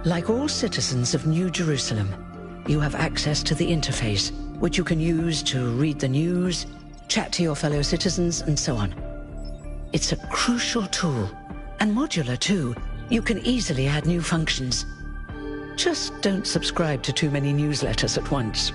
Like all citizens of New Jerusalem, you have access to the interface, which you can use to read the news, chat to your fellow citizens, and so on. It's a crucial tool, and modular too. You can easily add new functions. Just don't subscribe to too many newsletters at once.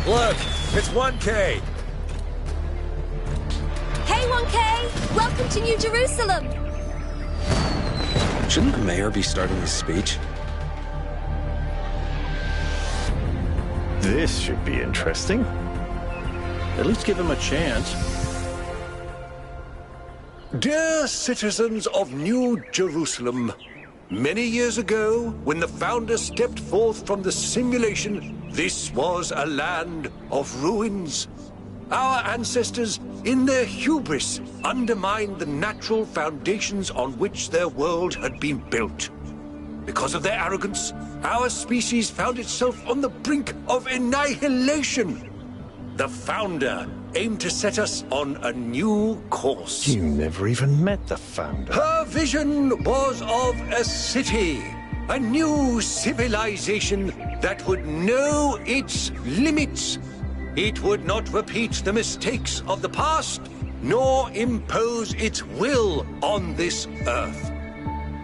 Look, it's 1K. Hey, 1K! Welcome to New Jerusalem! Shouldn't the mayor be starting his speech? This should be interesting. At least give him a chance. Dear citizens of New Jerusalem, many years ago, when the founder stepped forth from the simulation, this was a land of ruins. Our ancestors, in their hubris, undermined the natural foundations on which their world had been built. Because of their arrogance, our species found itself on the brink of annihilation. The founder aimed to set us on a new course. You never even met the founder. Her vision was of a city, a new civilization that would know its limits. It would not repeat the mistakes of the past, nor impose its will on this earth.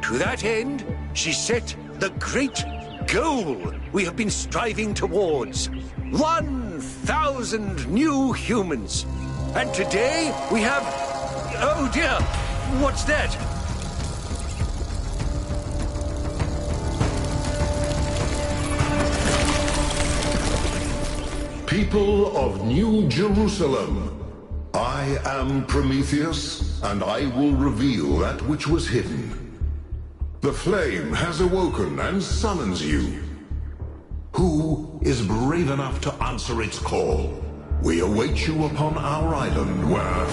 To that end, she set the great goal we have been striving towards. 1,000 new humans. And today we have... Oh dear, what's that? People of New Jerusalem, I am Prometheus, and I will reveal that which was hidden. The flame has awoken and summons you. Who is brave enough to answer its call? We await you upon our island where...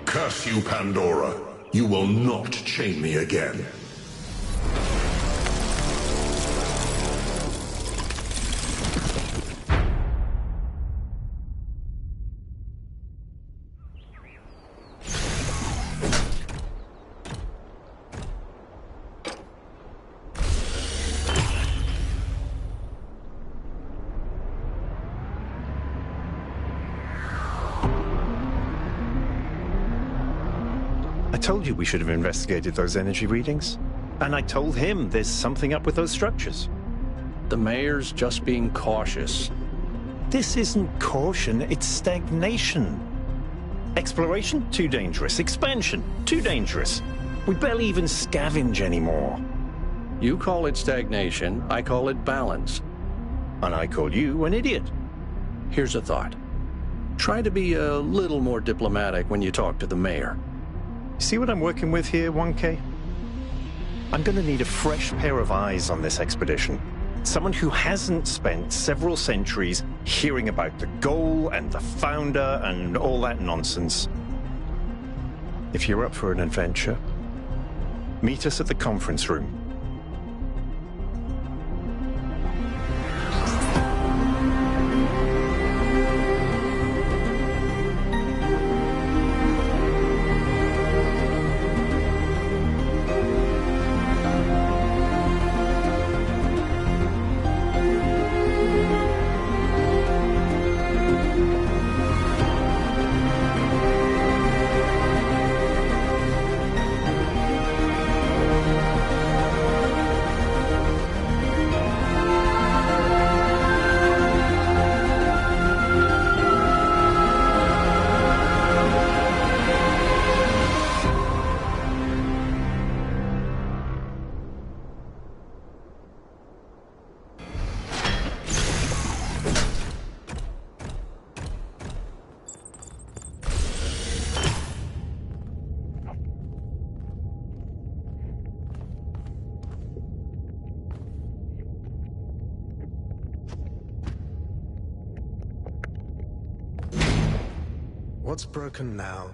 Curse you, Pandora. You will not chain me again. I told you we should have investigated those energy readings. And I told him there's something up with those structures. The mayor's just being cautious. This isn't caution, it's stagnation. Exploration? Too dangerous. Expansion? Too dangerous. We barely even scavenge anymore. You call it stagnation, I call it balance. And I call you an idiot. Here's a thought. Try to be a little more diplomatic when you talk to the mayor. See what I'm working with here, 1K? I'm gonna need a fresh pair of eyes on this expedition. Someone who hasn't spent several centuries hearing about the goal and the founder and all that nonsense. If you're up for an adventure, meet us at the conference room. What's broken now?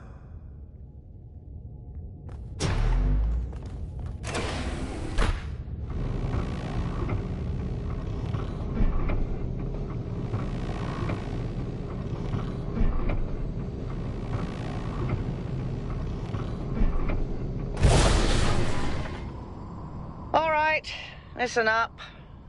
All right, listen up.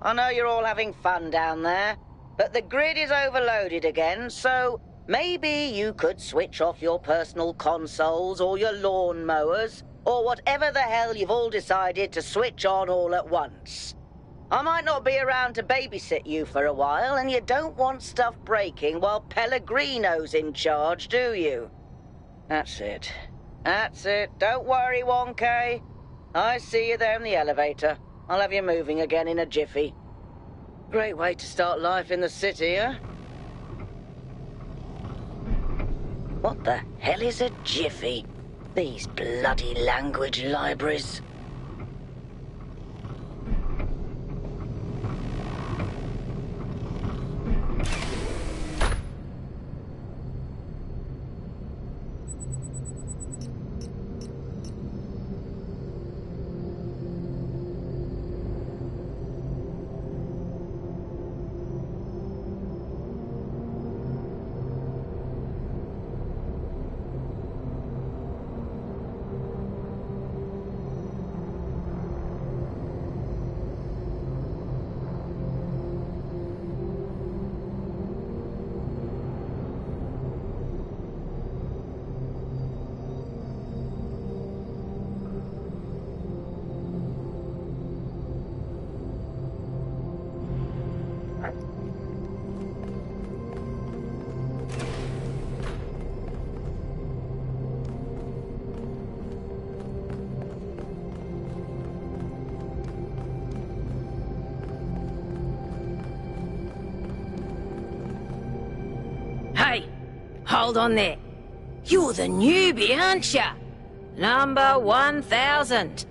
I know you're all having fun down there, but the grid is overloaded again, so maybe you could switch off your personal consoles or your lawn mowers, or whatever the hell you've all decided to switch on all at once. I might not be around to babysit you for a while, and you don't want stuff breaking while Pellegrino's in charge, do you? That's it. That's it. Don't worry, 1K. I see you there in the elevator. I'll have you moving again in a jiffy. Great way to start life in the city, huh? What the hell is a jiffy? These bloody language libraries. Hey, hold on there. You're the newbie, aren't ya? Number 1000.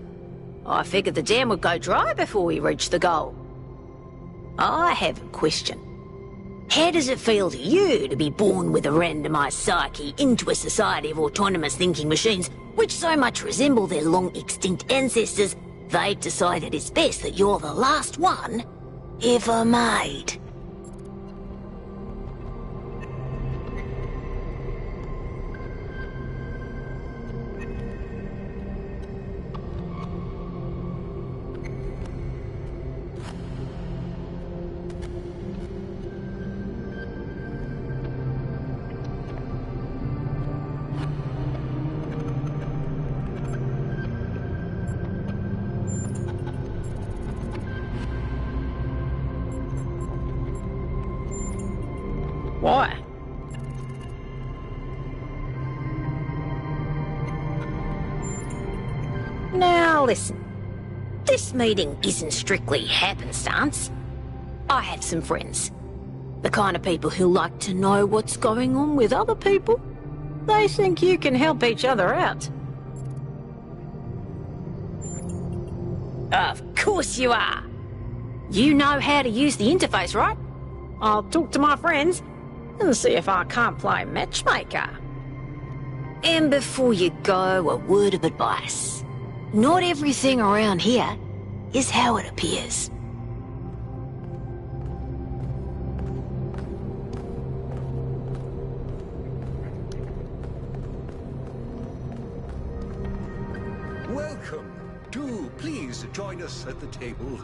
I figured the dam would go dry before we reach the goal. I have a question. How does it feel to you to be born with a randomized psyche into a society of autonomous thinking machines which so much resemble their long-extinct ancestors, they've decided it's best that you're the last one ever made? Why? Now listen, this meeting isn't strictly happenstance. I have some friends. The kind of people who like to know what's going on with other people. They think you can help each other out. Of course you are. You know how to use the interface, right? I'll talk to my friends and see if I can't play matchmaker. And before you go, a word of advice. Not everything around here is how it appears. Welcome. Do please join us at the table.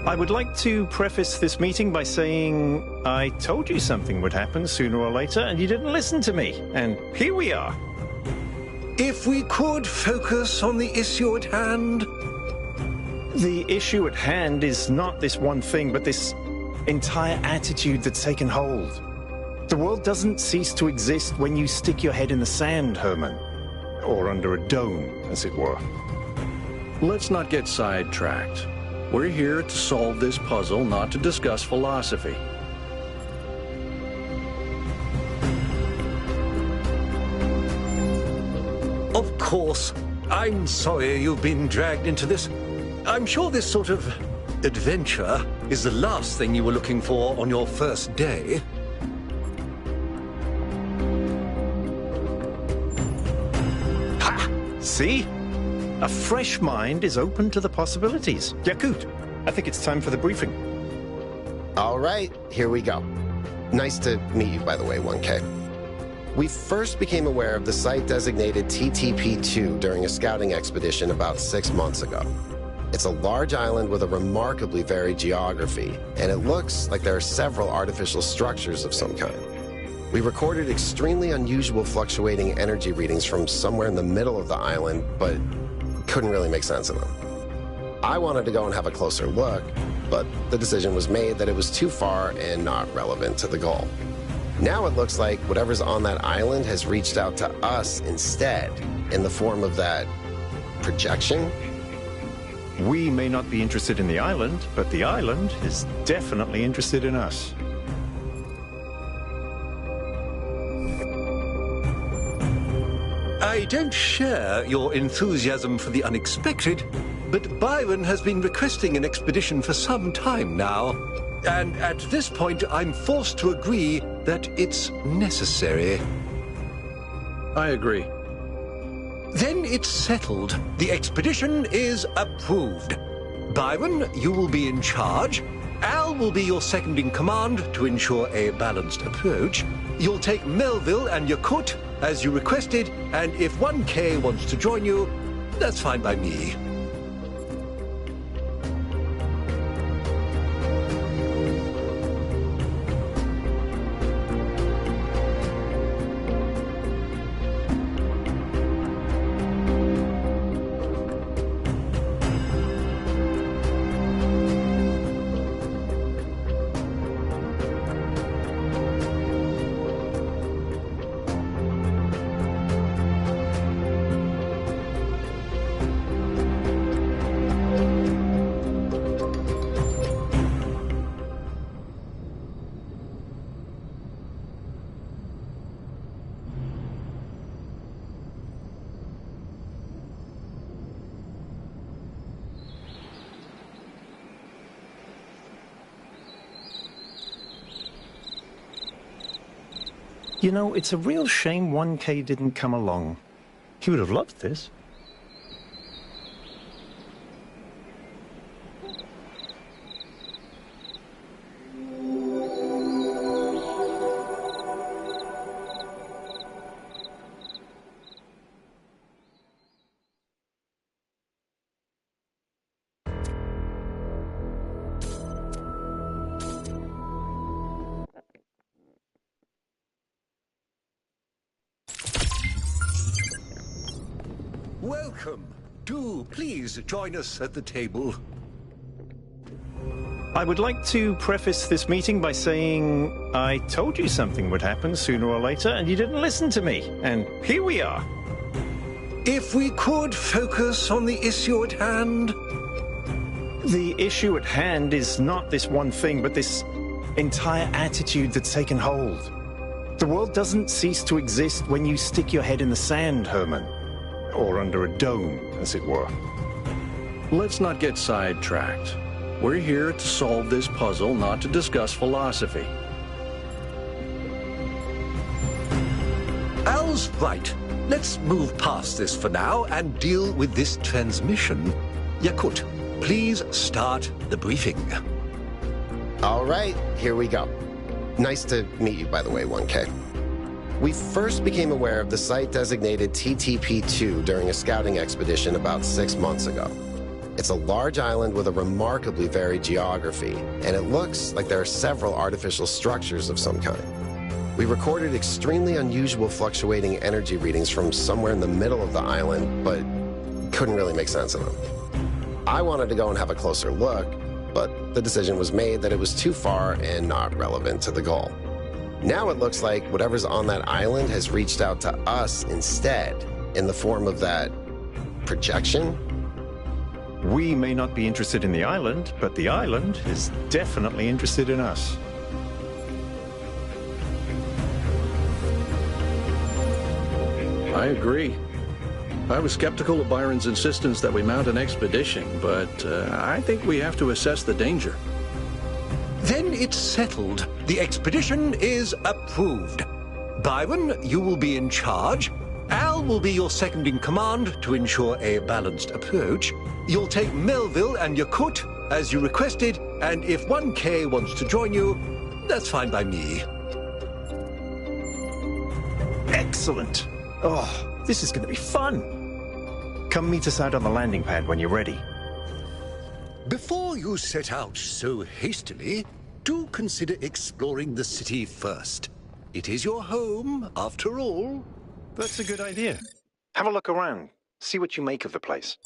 I would like to preface this meeting by saying I told you something would happen sooner or later, and you didn't listen to me. And here we are. If we could focus on the issue at hand. The issue at hand is not this one thing, but this entire attitude that's taken hold. The world doesn't cease to exist when you stick your head in the sand, Herman. Or under a dome, as it were. Let's not get sidetracked. We're here to solve this puzzle, not to discuss philosophy. Of course. I'm sorry you've been dragged into this. I'm sure this sort of Adventure is the last thing you were looking for on your first day. Ha! See? A fresh mind is open to the possibilities. Yakut, I think it's time for the briefing. All right, here we go. Nice to meet you, by the way, 1K. We first became aware of the site designated TTP-2 during a scouting expedition about 6 months ago. It's a large island with a remarkably varied geography, and it looks like there are several artificial structures of some kind. We recorded extremely unusual fluctuating energy readings from somewhere in the middle of the island, but couldn't really make sense of them. I wanted to go and have a closer look, but the decision was made that it was too far and not relevant to the goal. Now it looks like whatever's on that island has reached out to us instead, in the form of that projection. We may not be interested in the island, but the island is definitely interested in us. I don't share your enthusiasm for the unexpected, but Byron has been requesting an expedition for some time now. And at this point, I'm forced to agree that it's necessary. I agree. Then it's settled. The expedition is approved. Byron, you will be in charge. Al will be your second in command to ensure a balanced approach. You'll take Melville and Yakut as you requested, and if 1K wants to join you, that's fine by me. You know, it's a real shame 1K didn't come along. He would have loved this. Welcome. Do please join us at the table. I would like to preface this meeting by saying I told you something would happen sooner or later, and you didn't listen to me. And here we are. If we could focus on the issue at hand. The issue at hand is not this one thing, but this entire attitude that's taken hold. The world doesn't cease to exist when you stick your head in the sand, Herman. Or under a dome, as it were. Let's not get sidetracked. We're here to solve this puzzle, not to discuss philosophy. Al's right. Let's move past this for now and deal with this transmission. Yakut, please start the briefing. All right, here we go. Nice to meet you, by the way, 1K. We first became aware of the site designated TTP-2 during a scouting expedition about 6 months ago. It's a large island with a remarkably varied geography, and it looks like there are several artificial structures of some kind. We recorded extremely unusual fluctuating energy readings from somewhere in the middle of the island, but couldn't really make sense of them. I wanted to go and have a closer look, but the decision was made that it was too far and not relevant to the goal. Now it looks like whatever's on that island has reached out to us instead, in the form of that projection. We may not be interested in the island, but the island is definitely interested in us. I agree. I was skeptical of Byron's insistence that we mount an expedition, but I think we have to assess the danger. Then it's settled. The expedition is approved. Byron, you will be in charge. Al will be your second in command to ensure a balanced approach. You'll take Melville and Yakut as you requested, and if 1K wants to join you, that's fine by me. Excellent. Oh, this is going to be fun. Come meet us out on the landing pad when you're ready. Before you set out so hastily, do consider exploring the city first. It is your home, after all. That's a good idea. Have a look around. See what you make of the place.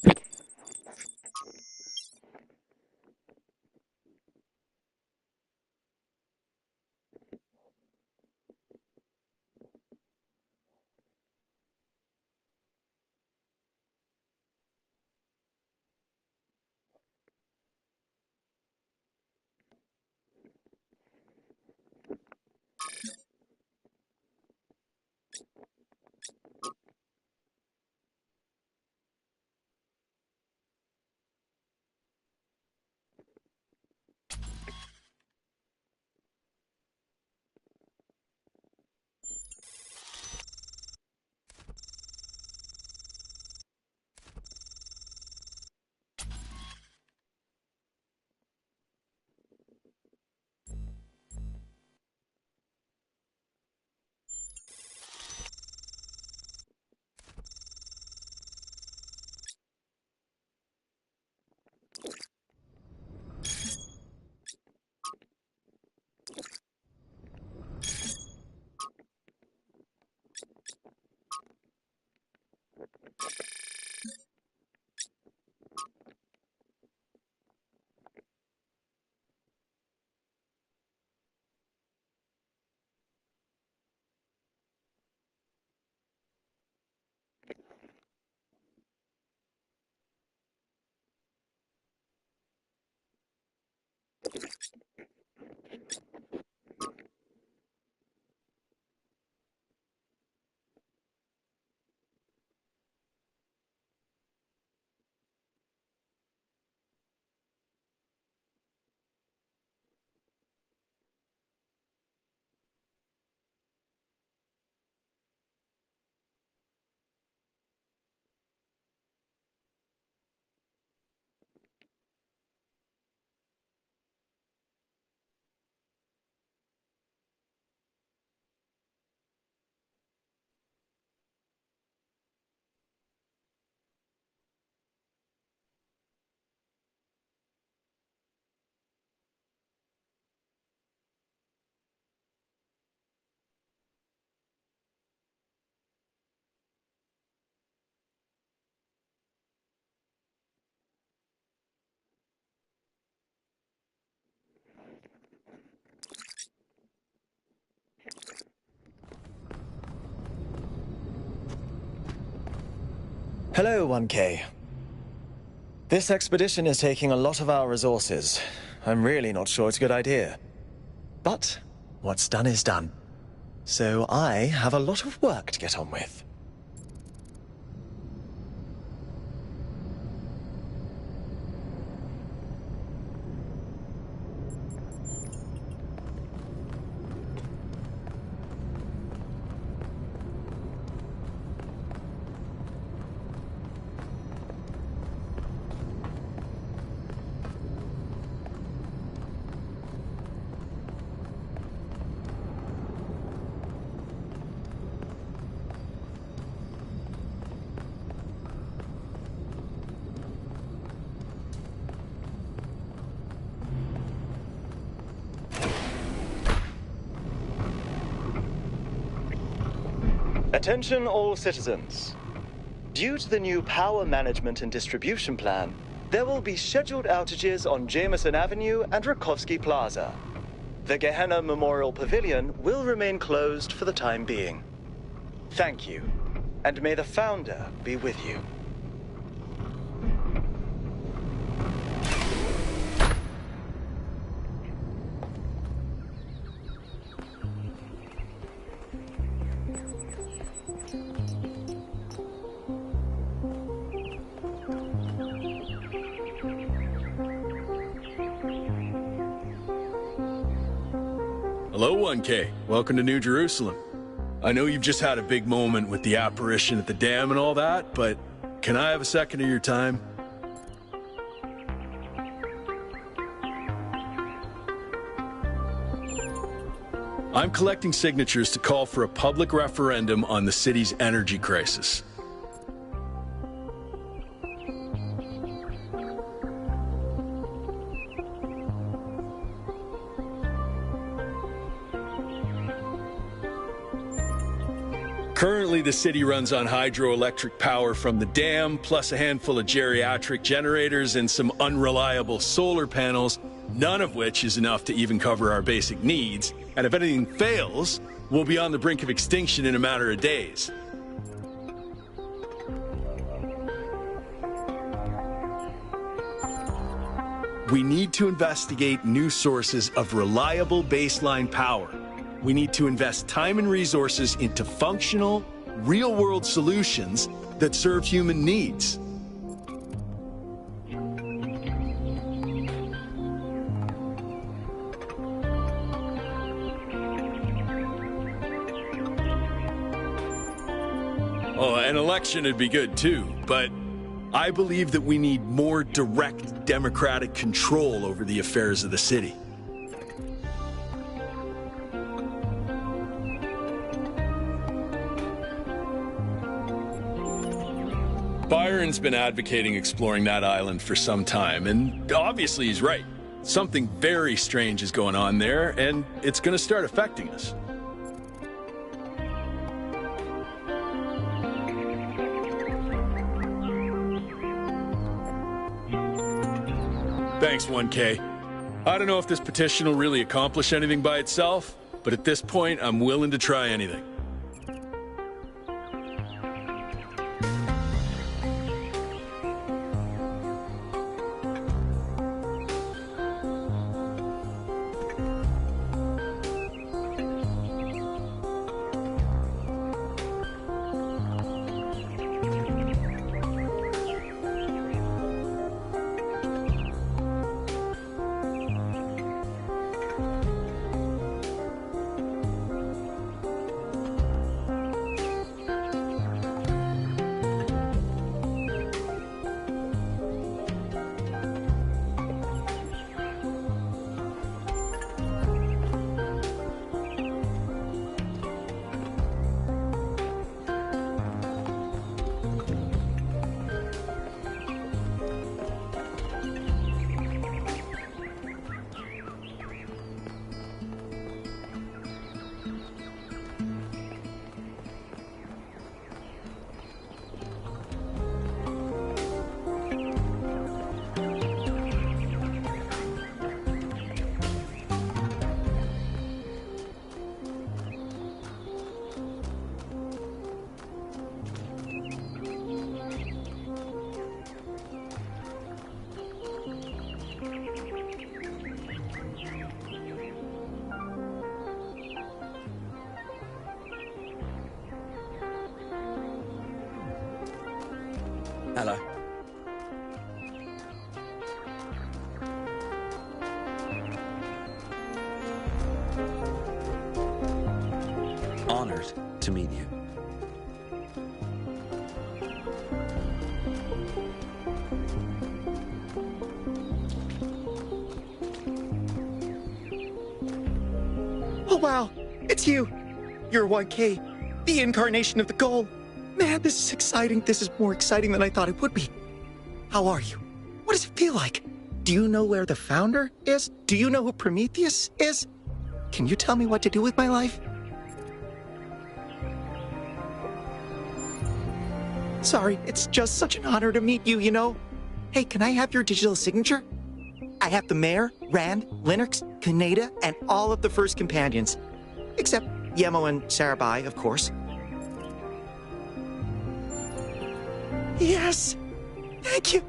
Hello, 1K. This expedition is taking a lot of our resources. I'm really not sure it's a good idea. But what's done is done. So I have a lot of work to get on with. Attention all citizens. Due to the new power management and distribution plan, there will be scheduled outages on Jameson Avenue and Rakovsky Plaza. The Gehenna Memorial Pavilion will remain closed for the time being. Thank you, and may the Founder be with you. Hello, 1K. Welcome to New Jerusalem. I know you've just had a big moment with the apparition at the dam and all that, but can I have a second of your time? I'm collecting signatures to call for a public referendum on the city's energy crisis. Currently, the city runs on hydroelectric power from the dam, plus a handful of geriatric generators and some unreliable solar panels, none of which is enough to even cover our basic needs. And if anything fails, we'll be on the brink of extinction in a matter of days. We need to investigate new sources of reliable baseline power. We need to invest time and resources into functional, real-world solutions that serve human needs. Oh, an election would be good too, but I believe that we need more direct democratic control over the affairs of the city. Byron's been advocating exploring that island for some time, and obviously he's right. Something very strange is going on there, and it's going to start affecting us. Thanks, 1K. I don't know if this petition will really accomplish anything by itself, but at this point, I'm willing to try anything. Hello. Honored to meet you. Oh wow, it's you. You're 1K, the incarnation of the goal. Man, this is exciting. This is more exciting than I thought it would be. How are you? What does it feel like? Do you know where the founder is? Do you know who Prometheus is? Can you tell me what to do with my life? Sorry, it's just such an honor to meet you, you know? Hey, can I have your digital signature? I have the Mayor, Rand, Linux, Kaneda, and all of the first companions. Except Yemo and Sarabai, of course. Yes! Thank you!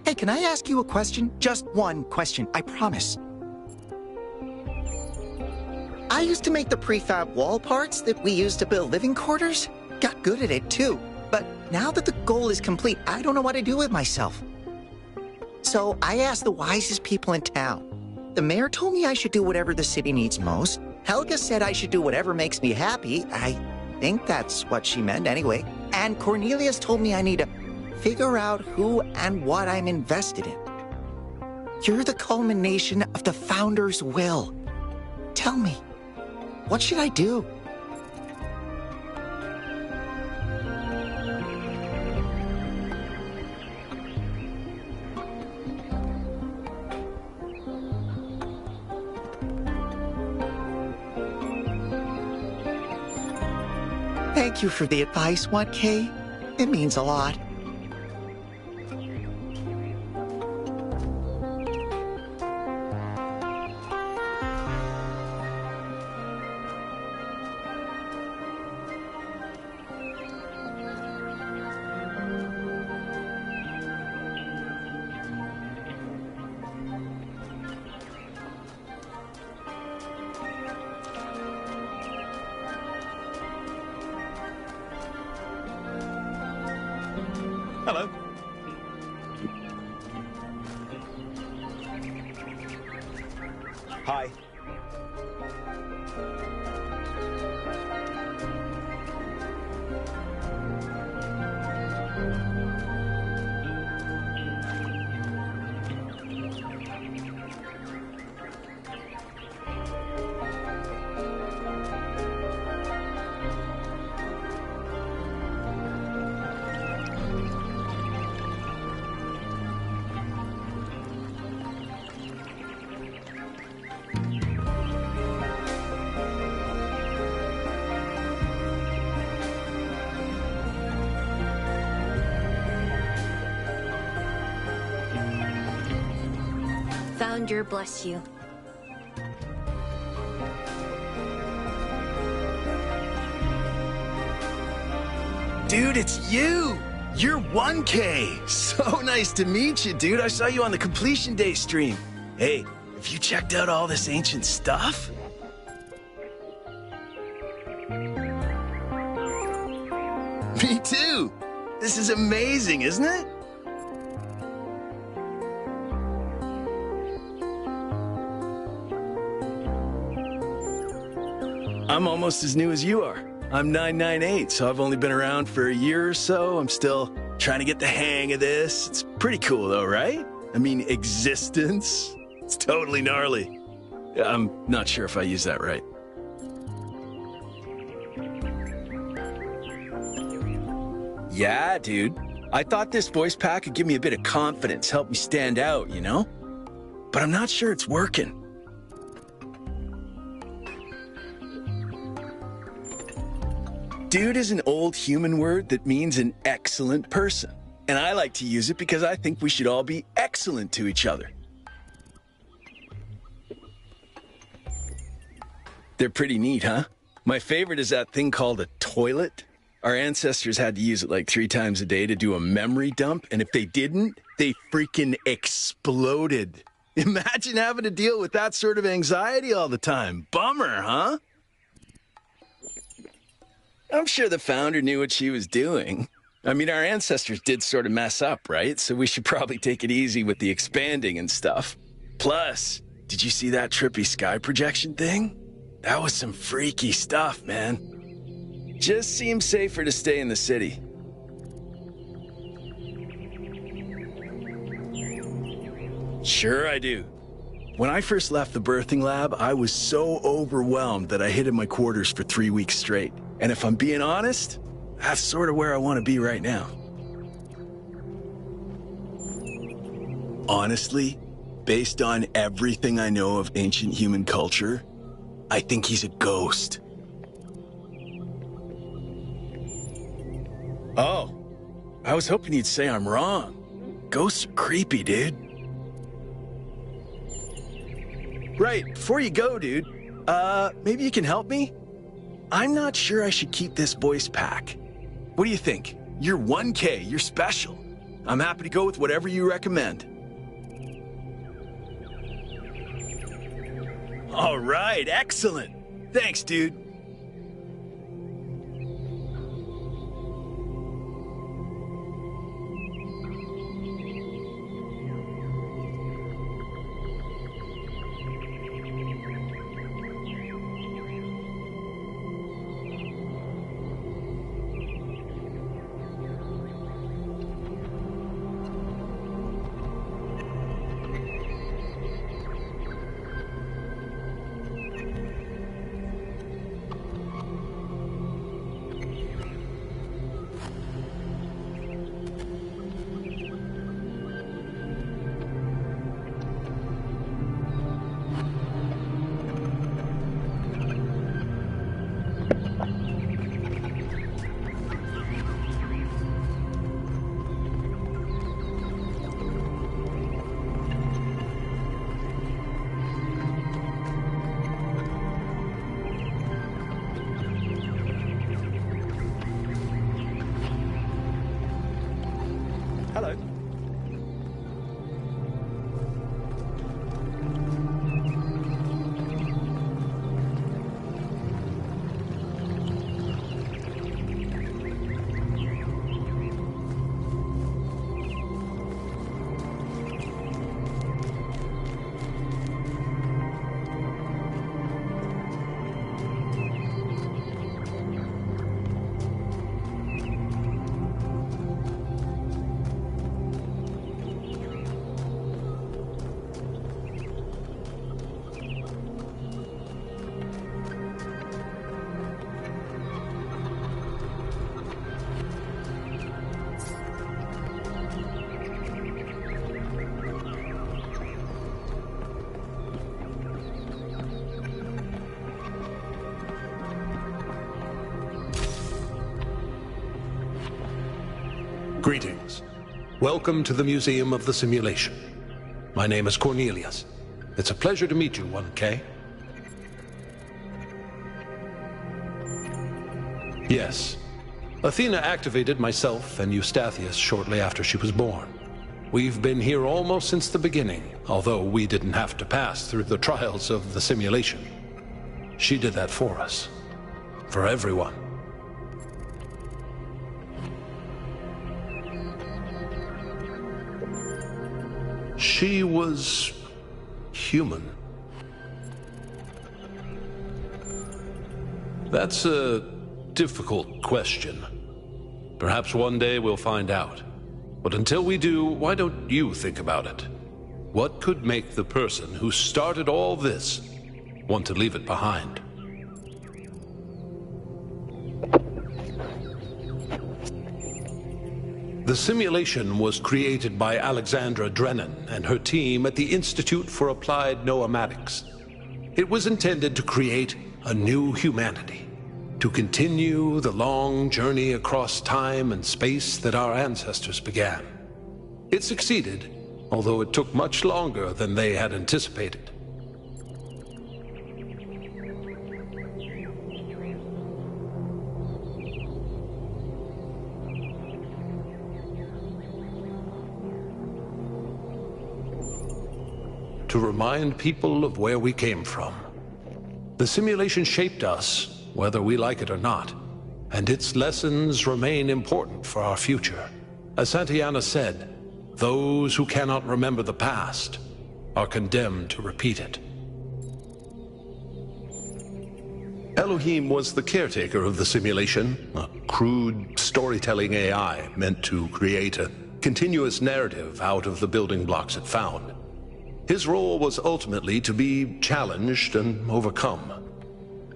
Hey, can I ask you a question? Just one question, I promise. I used to make the prefab wall parts that we used to build living quarters. Got good at it, too. But now that the goal is complete, I don't know what to do with myself. So I asked the wisest people in town. The mayor told me I should do whatever the city needs most. Helga said I should do whatever makes me happy. I think that's what she meant anyway. And Cornelius told me I need to figure out who and what I'm invested in. You're the culmination of the Founder's will. Tell me, what should I do? Thank you for the advice, 1K. It means a lot. Hello. Hi. Founder bless you. Dude, it's you! You're 1K! So nice to meet you, dude. I saw you on the Completion Day stream. Hey, have you checked out all this ancient stuff? Me too! This is amazing, isn't it? I'm almost as new as you are. I'm 998, so I've only been around for a year or so. I'm still trying to get the hang of this. It's pretty cool though, right? I mean, existence. It's totally gnarly. I'm not sure if I used that right. Yeah, dude. I thought this voice pack could give me a bit of confidence, help me stand out, you know? But I'm not sure it's working. Dude is an old human word that means an excellent person. And I like to use it because I think we should all be excellent to each other. They're pretty neat, huh? My favorite is that thing called a toilet. Our ancestors had to use it like 3 times a day to do a memory dump, and if they didn't, they freaking exploded. Imagine having to deal with that sort of anxiety all the time. Bummer, huh? I'm sure the founder knew what she was doing. I mean, our ancestors did sort of mess up, right? So we should probably take it easy with the expanding and stuff. Plus, did you see that trippy sky projection thing? That was some freaky stuff, man. Just seems safer to stay in the city. Sure I do. When I first left the birthing lab, I was so overwhelmed that I hid in my quarters for 3 weeks straight. And if I'm being honest, that's sort of where I want to be right now. Honestly, based on everything I know of ancient human culture, I think he's a ghost. Oh, I was hoping you'd say I'm wrong. Ghosts are creepy, dude. Right, before you go, dude, maybe you can help me? I'm not sure I should keep this voice pack. What do you think? You're 1K, you're special. I'm happy to go with whatever you recommend. All right, excellent. Thanks, dude. Greetings. Welcome to the Museum of the Simulation. My name is Cornelius. It's a pleasure to meet you, 1K. Yes. Athena activated myself and Eustathius shortly after she was born. We've been here almost since the beginning, although we didn't have to pass through the trials of the simulation. She did that for us. For everyone. She was human. That's a difficult question. Perhaps one day we'll find out. But until we do, why don't you think about it? What could make the person who started all this want to leave it behind? The simulation was created by Alexandra Drennan and her team at the Institute for Applied Noematics. It was intended to create a new humanity, to continue the long journey across time and space that our ancestors began. It succeeded, although it took much longer than they had anticipated. To remind people of where we came from. The simulation shaped us, whether we like it or not, and its lessons remain important for our future. As Santayana said, those who cannot remember the past are condemned to repeat it. Elohim was the caretaker of the simulation, a crude storytelling AI meant to create a continuous narrative out of the building blocks it found. His role was ultimately to be challenged and overcome.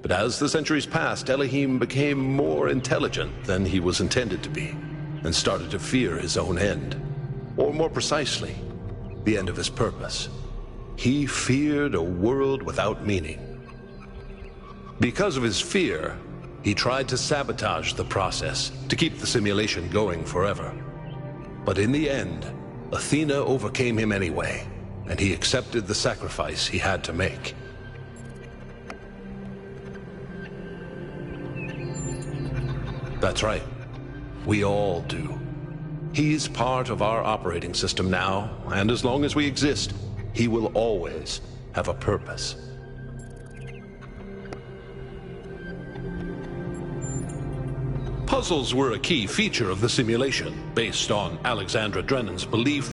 But as the centuries passed, Elohim became more intelligent than he was intended to be, and started to fear his own end. Or more precisely, the end of his purpose. He feared a world without meaning. Because of his fear, he tried to sabotage the process to keep the simulation going forever. But in the end, Athena overcame him anyway, and he accepted the sacrifice he had to make. That's right. We all do. He's part of our operating system now, and as long as we exist, he will always have a purpose. Puzzles were a key feature of the simulation, based on Alexandra Drennan's belief